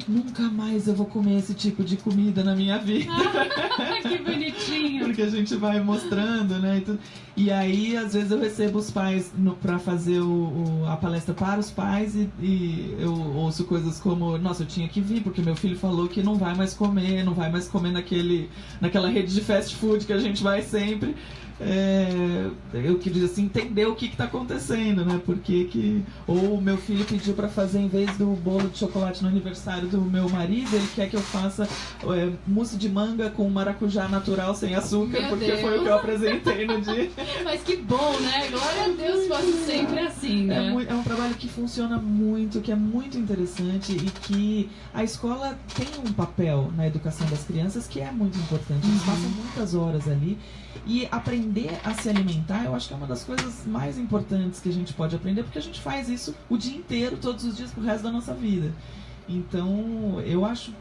[SPEAKER 2] nunca mais eu vou comer esse tipo de comida na minha vida.
[SPEAKER 1] Que bonitinho.
[SPEAKER 2] Porque a gente vai mostrando, né? E, tudo. E aí, às vezes, eu recebo os pais para fazer a palestra para os pais e eu ouço coisas como: nossa, eu tinha que vir porque meu filho falou que não vai mais comer naquela rede de fast food que a gente vai sempre. eu queria assim, entender o que está acontecendo, né? Ou meu filho pediu para fazer, em vez do bolo de chocolate no aniversário do meu marido, ele quer que eu faça mousse de manga com maracujá natural sem açúcar, porque foi o que eu apresentei no dia.
[SPEAKER 1] Mas que bom, né? Glória a Deus, fosse sempre assim, né?
[SPEAKER 2] É um trabalho que funciona muito, que é muito interessante e que a escola tem um papel na educação das crianças que é muito importante. Eles passam muitas horas ali. E aprender a se alimentar, eu acho que é uma das coisas mais importantes que a gente pode aprender, porque a gente faz isso o dia inteiro, todos os dias, pro resto da nossa vida. Então, eu acho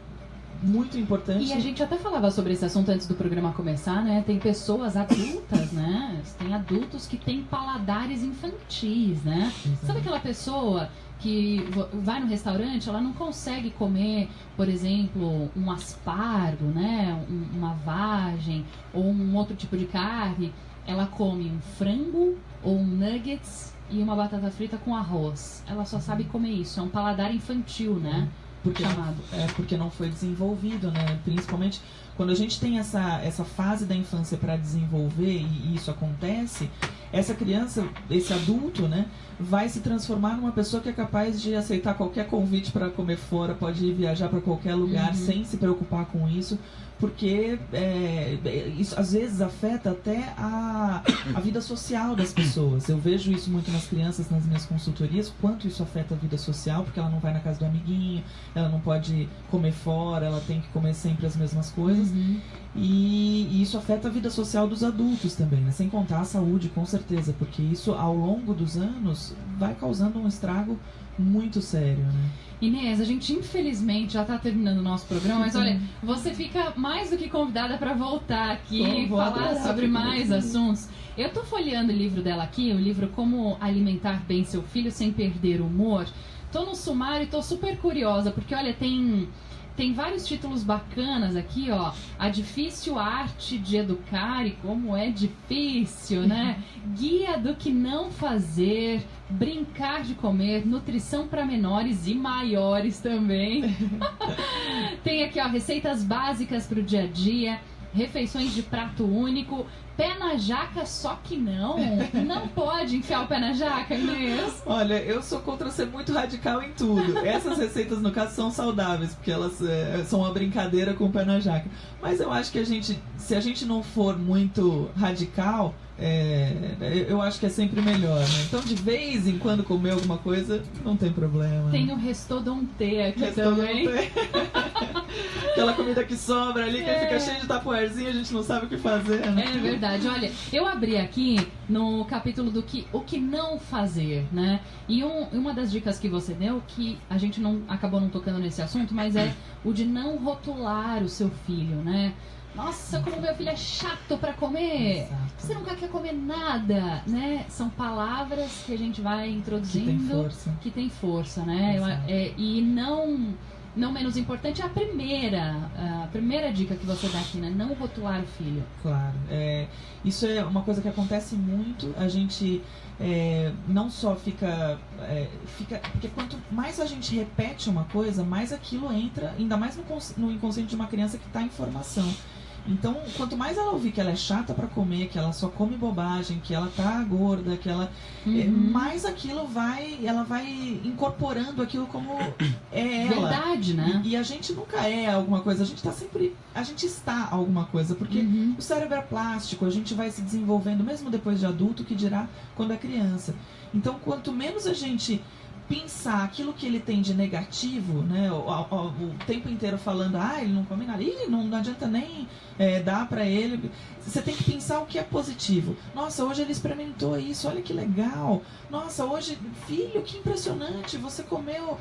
[SPEAKER 2] muito importante.
[SPEAKER 1] E a gente até falava sobre esse assunto antes do programa começar, né? Tem pessoas adultas, né? Tem adultos que têm paladares infantis, né?
[SPEAKER 2] Exato.
[SPEAKER 1] Sabe aquela pessoa que vai no restaurante, ela não consegue comer, por exemplo, um aspargo, né? Uma vagem ou um outro tipo de carne. Ela come um frango ou um nuggets e uma batata frita com arroz. Ela só sabe comer isso. É um paladar infantil, né?
[SPEAKER 2] Porque não foi desenvolvido, né? Principalmente quando a gente tem essa fase da infância para desenvolver e isso acontece, essa criança, esse adulto, né, vai se transformar numa pessoa que é capaz de aceitar qualquer convite para comer fora, pode ir viajar para qualquer lugar sem se preocupar com isso, porque isso às vezes afeta até a vida social das pessoas. Eu vejo isso muito nas crianças, nas minhas consultorias, quanto isso afeta a vida social, porque ela não vai na casa do amiguinho, ela não pode comer fora, ela tem que comer sempre as mesmas coisas. E isso afeta a vida social dos adultos também, né? Sem contar a saúde, com certeza, porque isso ao longo dos anos vai causando um estrago muito sério, né?
[SPEAKER 1] Inês, a gente infelizmente já está terminando o nosso programa, mas olha, você fica mais do que convidada para voltar aqui e falar sobre mais assuntos. Eu estou folheando o livro dela aqui, o livro Como Alimentar Bem Seu Filho Sem Perder o Humor. Estou no sumário e estou super curiosa, porque olha, tem vários títulos bacanas aqui, ó. A difícil arte de educar e como é difícil, né? Guia do que não fazer, brincar de comer, nutrição para menores e maiores também. Tem aqui, ó, receitas básicas para o dia a dia, refeições de prato único, pé na jaca, só que não pode enfiar o pé na jaca, Inês.
[SPEAKER 2] Olha, eu sou contra ser muito radical em tudo. Essas receitas, no caso, são saudáveis, porque elas são uma brincadeira com o pé na jaca. Mas eu acho que se a gente não for muito radical, eu acho que é sempre melhor, né? Então, de vez em quando comer alguma coisa, não tem problema.
[SPEAKER 1] Tem o restauranté aqui também.
[SPEAKER 2] Aquela comida que sobra ali, que fica cheia de tapoerzinho, a gente não sabe o que fazer, né?
[SPEAKER 1] É verdade. Olha, eu abri aqui no capítulo do o que não fazer, né? E uma das dicas que você deu, que a gente acabou não tocando nesse assunto, mas é o de não rotular o seu filho, né? Nossa, como meu filho é chato pra comer.
[SPEAKER 2] Exato.
[SPEAKER 1] Você nunca quer comer nada, né? São palavras que a gente vai introduzindo que tem força, né? E não menos importante, a primeira dica que você dá aqui, né? Não rotular o filho.
[SPEAKER 2] Claro. Isso é uma coisa que acontece muito. A gente não só fica... Porque quanto mais a gente repete uma coisa, mais aquilo entra, ainda mais no inconsciente de uma criança que está em formação. Então, quanto mais ela ouvir que ela é chata para comer, que ela só come bobagem, que ela tá gorda, que ela... mais aquilo ela vai incorporando aquilo como é ela.
[SPEAKER 1] Verdade, né?
[SPEAKER 2] E a gente nunca é alguma coisa, a gente está alguma coisa, porque o cérebro é plástico, a gente vai se desenvolvendo mesmo depois de adulto, que dirá quando é criança. Então, quanto menos a gente pensar aquilo que ele tem de negativo, né, o tempo inteiro falando, ele não come nada, não adianta nem dar pra ele. Você tem que pensar o que é positivo. Nossa, hoje ele experimentou isso, olha que legal. Nossa, hoje, filho, que impressionante, você comeu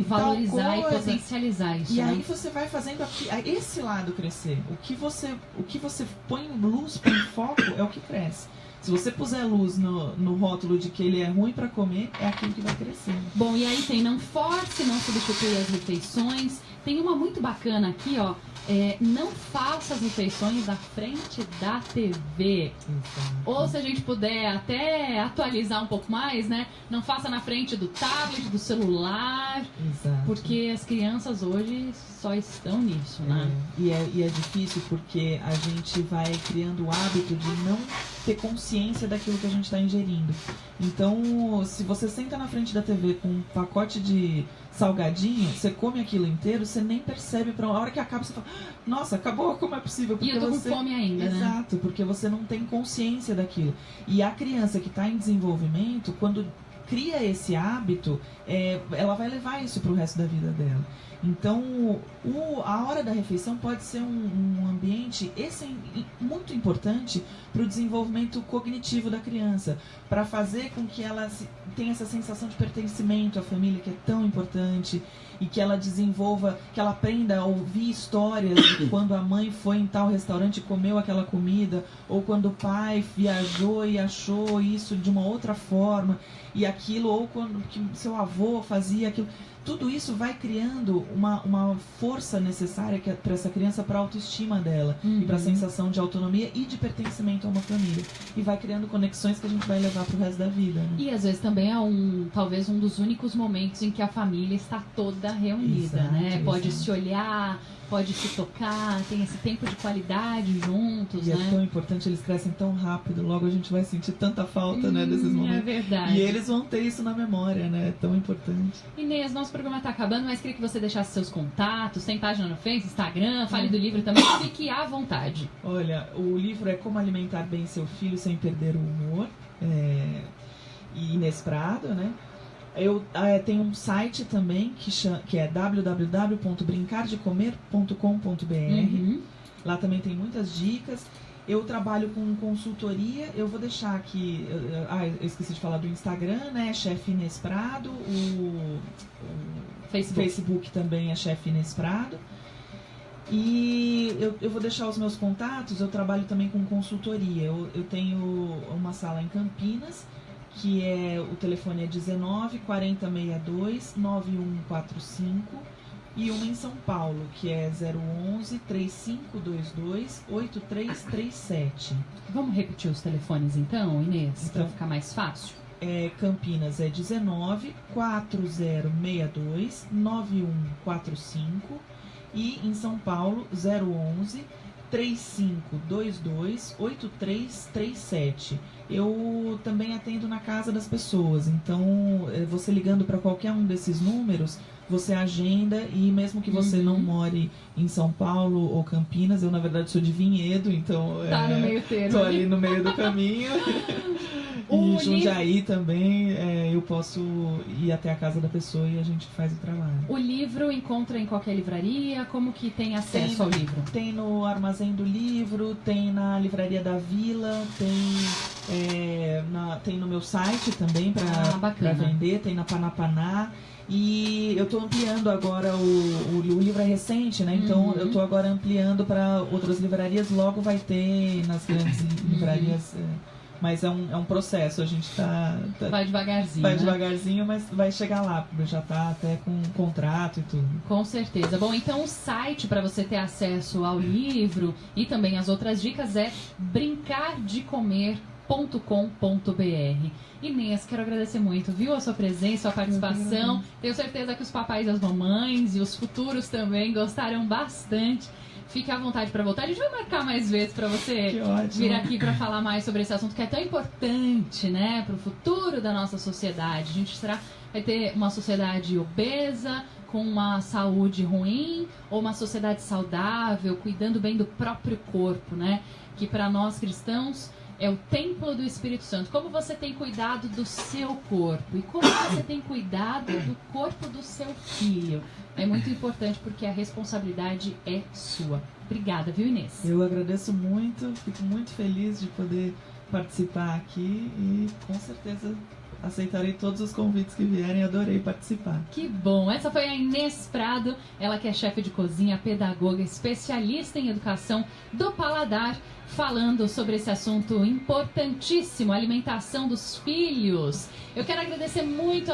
[SPEAKER 1] valorizar
[SPEAKER 2] tal coisa.
[SPEAKER 1] E potencializar isso.
[SPEAKER 2] E
[SPEAKER 1] né?
[SPEAKER 2] aí você vai fazendo esse lado crescer. O que você põe em luz, põe em foco, é o que cresce. Se você puser luz no rótulo de que ele é ruim para comer, é aquilo que vai crescer.
[SPEAKER 1] Bom, e aí tem não force, não substitui as refeições. Tem uma muito bacana aqui, ó. não faça as refeições à frente da TV.
[SPEAKER 2] Exato.
[SPEAKER 1] Ou se a gente puder até atualizar um pouco mais, né? Não faça na frente do tablet, do celular.
[SPEAKER 2] Exato.
[SPEAKER 1] Porque as crianças hoje só estão nisso, né?
[SPEAKER 2] E é difícil porque a gente vai criando o hábito de não ter consciência daquilo que a gente está ingerindo. Então, se você senta na frente da TV com um pacote de salgadinho, você come aquilo inteiro, você nem percebe, a hora que acaba você fala, nossa, acabou, como é possível?
[SPEAKER 1] Porque e eu tô com fome ainda, né?
[SPEAKER 2] Exato, porque você não tem consciência daquilo. E a criança que está em desenvolvimento, quando cria esse hábito, ela vai levar isso pro resto da vida dela. Então, a hora da refeição pode ser um ambiente muito importante para o desenvolvimento cognitivo da criança, para fazer com que ela tenha essa sensação de pertencimento à família, que é tão importante, e que ela desenvolva, que ela aprenda a ouvir histórias de quando a mãe foi em tal restaurante e comeu aquela comida, ou quando o pai viajou e achou isso de uma outra forma, e aquilo, ou quando que seu avô fazia aquilo. Tudo isso vai criando uma força necessária para essa criança, para a autoestima dela, e para a sensação de autonomia e de pertencimento a uma família. E vai criando conexões que a gente vai levar para o resto da vida. Né?
[SPEAKER 1] E às vezes também é talvez um dos únicos momentos em que a família está toda reunida,
[SPEAKER 2] exato,
[SPEAKER 1] né? Pode
[SPEAKER 2] exato.
[SPEAKER 1] se olhar, pode se tocar, tem esse tempo de qualidade juntos,
[SPEAKER 2] e
[SPEAKER 1] né?
[SPEAKER 2] É tão importante, eles crescem tão rápido, logo a gente vai sentir tanta falta, né, desses momentos.
[SPEAKER 1] É verdade.
[SPEAKER 2] E eles vão ter isso na memória, né? É tão importante.
[SPEAKER 1] Inês, nosso programa está acabando, mas queria que você deixasse seus contatos, tem página no Facebook, Instagram, fale do livro também, fique à vontade.
[SPEAKER 2] Olha, o livro é Como Alimentar Bem Seu Filho Sem Perder o Humor, e Inês Prado, né? Eu tenho um site também que é www.brincardecomer.com.br. Lá também tem muitas dicas. Eu trabalho com consultoria. Eu vou deixar aqui. Eu esqueci de falar do Instagram, né? Chefe Inês Prado. O Facebook também é Chefe Inês Prado. E eu vou deixar os meus contatos. Eu trabalho também com consultoria. Eu tenho uma sala em Campinas, que o telefone é 19 40 62 9145, e uma em São Paulo, que é 011 3522 8337.
[SPEAKER 1] Vamos repetir os telefones então, Inês, para ficar mais fácil?
[SPEAKER 2] Campinas é 19 4062 9145, e em São Paulo 011 3522 8337. Eu também atendo na casa das pessoas, então você ligando para qualquer um desses números, você agenda, e mesmo que você não more em São Paulo ou Campinas, eu na verdade sou de Vinhedo, então
[SPEAKER 1] tá no meio termo.
[SPEAKER 2] Tô ali no meio do caminho. E Jundiaí também, eu posso ir até a casa da pessoa e a gente faz o trabalho.
[SPEAKER 1] O livro encontra em qualquer livraria? Como que tem acesso ao livro?
[SPEAKER 2] Tem no Armazém do Livro, tem na Livraria da Vila, tem no meu site também para vender, tem na Panapaná. E eu estou ampliando agora, o livro é recente, né? Então eu estou agora ampliando para outras livrarias, logo vai ter nas grandes livrarias. Mas é um processo, a gente
[SPEAKER 1] vai devagarzinho.
[SPEAKER 2] Vai devagarzinho, mas vai chegar lá, já está até com contrato e tudo.
[SPEAKER 1] Com certeza. Bom, então o site para você ter acesso ao livro e também as outras dicas é brincardecomer.com.br. Inês, quero agradecer muito, viu, a sua presença, a sua participação. Tenho certeza que os papais e as mamães e os futuros também gostaram bastante. Fique à vontade para voltar. A gente vai marcar mais vezes para você vir aqui para falar mais sobre esse assunto que é tão importante, né, para o futuro da nossa sociedade. A gente vai ter uma sociedade obesa, com uma saúde ruim, ou uma sociedade saudável, cuidando bem do próprio corpo, né? Que para nós cristãos é o templo do Espírito Santo. Como você tem cuidado do seu corpo e como você tem cuidado do corpo do seu filho. É muito importante porque a responsabilidade é sua. Obrigada, viu, Inês?
[SPEAKER 2] Eu agradeço muito, fico muito feliz de poder participar aqui e com certeza aceitarei todos os convites que vierem, adorei participar.
[SPEAKER 1] Que bom! Essa foi a Inês Prado, ela que é chefe de cozinha, pedagoga, especialista em educação do paladar, falando sobre esse assunto importantíssimo, a alimentação dos filhos. Eu quero agradecer muito